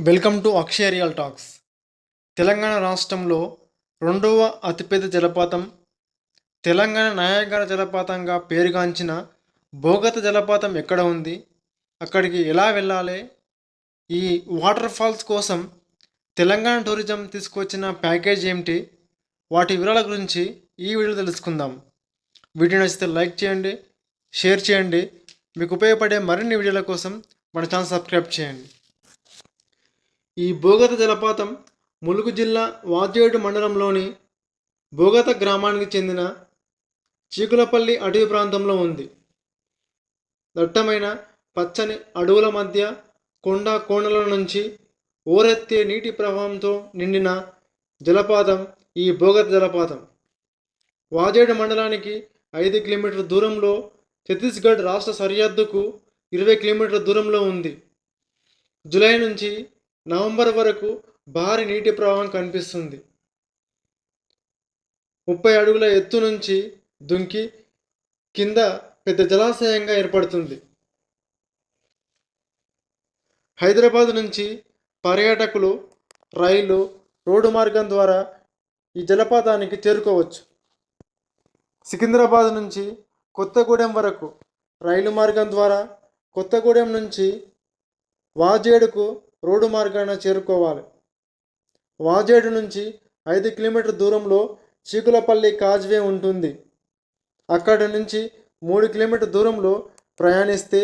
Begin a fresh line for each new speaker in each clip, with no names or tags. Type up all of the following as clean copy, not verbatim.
Welcome to Akshaya real talks. Telangana రాష్ట్రంలో రెండవ అతిపెద్ద జలపాతం, తెలంగాణ నయాగరా జలపాతంగా పేరుగాంచిన బోగత జలపాతం ఎక్కడ ఉంది, అక్కడికి ఎలా వెళ్ళాలి, ఈ వాటర్ ఫాల్స్ కోసం తెలంగాణ టూరిజం తీసుకొచ్చిన ప్యాకేజ్ ఏమిటి, వాటి వివరాల గురించి ఈ వీడియో తెలుసుకుందాం. వీడియో నచ్చితే లైక్ చేయండి, షేర్ చేయండి. మీకు ఉపయోగపడే మరిన్ని వీడియోల కోసం మన ఛానల్ సబ్స్క్రైబ్ చేయండి. ఈ బోగత జలపాతం ములుగు జిల్లా వాజేడు మండలంలోని బోగత గ్రామానికి చెందిన చీకులపల్లి అటవీ ప్రాంతంలో ఉంది. దట్టమైన పచ్చని అడవుల మధ్య కొండ కోణల నుంచి ఓరెత్తే నీటి ప్రవాహంతో నిండిన జలపాతం ఈ బోగత జలపాతం. వాజేడు మండలానికి 5 కిలోమీటర్ల దూరంలో, ఛత్తీస్గఢ్ రాష్ట్ర సరిహద్దుకు 20 కిలోమీటర్ల దూరంలో ఉంది. జూలై నుంచి నవంబర్ వరకు భారీ నీటి ప్రవాహం కనిపిస్తుంది. 30 అడుగుల ఎత్తు నుంచి దుంకి కింద పెద్ద జలాశయంగా ఏర్పడుతుంది. హైదరాబాద్ నుంచి పర్యాటకులు రైలు, రోడ్డు మార్గం ద్వారా ఈ జలపాతానికి చేరుకోవచ్చు. సికింద్రాబాద్ నుంచి కొత్తగూడెం వరకు రైలు మార్గం ద్వారా, కొత్తగూడెం నుంచి వాజేడుకు రోడ్డు మార్గాన చేరుకోవాలి. వాజేడు నుంచి 5 కిలోమీటర్ల దూరంలో చీకులపల్లి కాజ్వే ఉంటుంది. అక్కడి నుంచి 3 కిలోమీటర్ల దూరంలో ప్రయాణిస్తే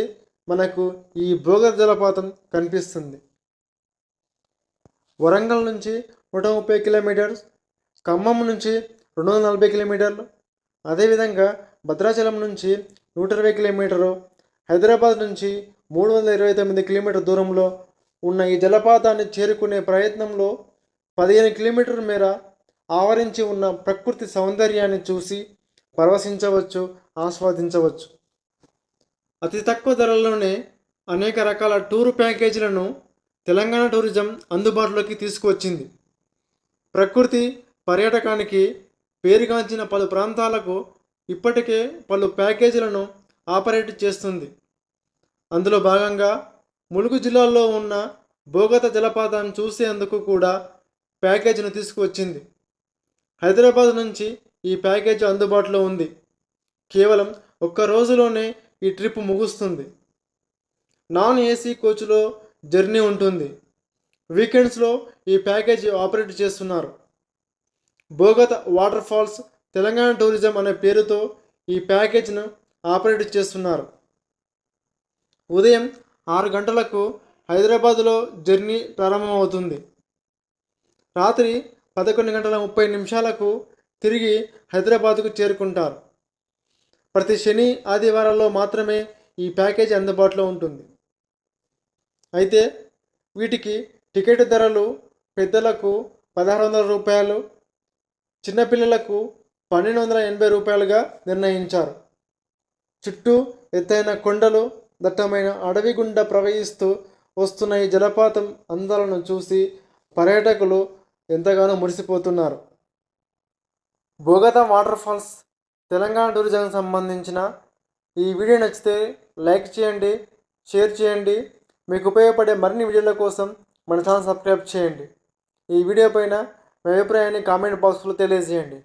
మనకు ఈ బోగత జలపాతం కనిపిస్తుంది. వరంగల్ నుంచి 130 కిలోమీటర్స్, ఖమ్మం నుంచి 240 కిలోమీటర్లు, అదేవిధంగా భద్రాచలం నుంచి 120 కిలోమీటరు, హైదరాబాద్ నుంచి 329 కిలోమీటర్ల దూరంలో ఉన్న ఈ జలపాతాన్ని చేరుకునే ప్రయత్నంలో 15 కిలోమీటర్ల మేర ఆవరించి ఉన్న ప్రకృతి సౌందర్యాన్ని చూసి పరవశించవచ్చు, ఆస్వాదించవచ్చు. అతి తక్కువ ధరల్లోనే అనేక రకాల టూర్ ప్యాకేజీలను తెలంగాణ టూరిజం అందుబాటులోకి తీసుకువచ్చింది. ప్రకృతి పర్యాటకానికి పేరుగాంచిన పలు ప్రాంతాలకు ఇప్పటికే పలు ప్యాకేజీలను ఆపరేట్ చేస్తుంది. అందులో భాగంగా ములుగు జిల్లాలో ఉన్న బోగత జలపాతం చూసేందుకు కూడా ప్యాకేజీని తీసుకువచ్చింది. హైదరాబాద్ నుంచి ఈ ప్యాకేజీ అందుబాటులో ఉంది. కేవలం 1 రోజులోనే ఈ ట్రిప్ ముగుస్తుంది. నాన్ ఏసీ కోచ్లో జర్నీ ఉంటుంది. వీకెండ్స్లో ఈ ప్యాకేజీ ఆపరేట్ చేస్తున్నారు. Bogatha waterfalls Telangana tourism అనే పేరుతో ఈ ప్యాకేజీను ఆపరేట్ చేస్తున్నారు. ఉదయం 6 గంటలకు హైదరాబాదులో జర్నీ ప్రారంభమవుతుంది. రాత్రి 11:30 తిరిగి హైదరాబాదుకు చేరుకుంటారు. ప్రతి శని, ఆదివారాల్లో మాత్రమే ఈ ప్యాకేజీ అందుబాటులో ఉంటుంది. అయితే వీటికి టికెట్ ధరలు పెద్దలకు 1,600 రూపాయలు, చిన్నపిల్లలకు 1,280 రూపాయలుగా నిర్ణయించారు. చుట్టూ ఎత్తైన కొండలు, దట్టమైన అడవి గుండా ప్రవహిస్తూ వస్తున్న ఈ జలపాతం అందాలను చూసి పర్యాటకులు ఎంతగానో మురిసిపోతున్నారు. బోగత వాటర్ ఫాల్స్ తెలంగాణ టూరిజంకి సంబంధించిన ఈ వీడియో నచ్చితే లైక్ చేయండి, షేర్ చేయండి. మీకు ఉపయోగపడే మరిన్ని వీడియోల కోసం మన ఛానల్ సబ్స్క్రైబ్ చేయండి. ఈ వీడియో పైన మీ అభిప్రాయాన్ని కామెంట్ బాక్స్లో తెలియజేయండి.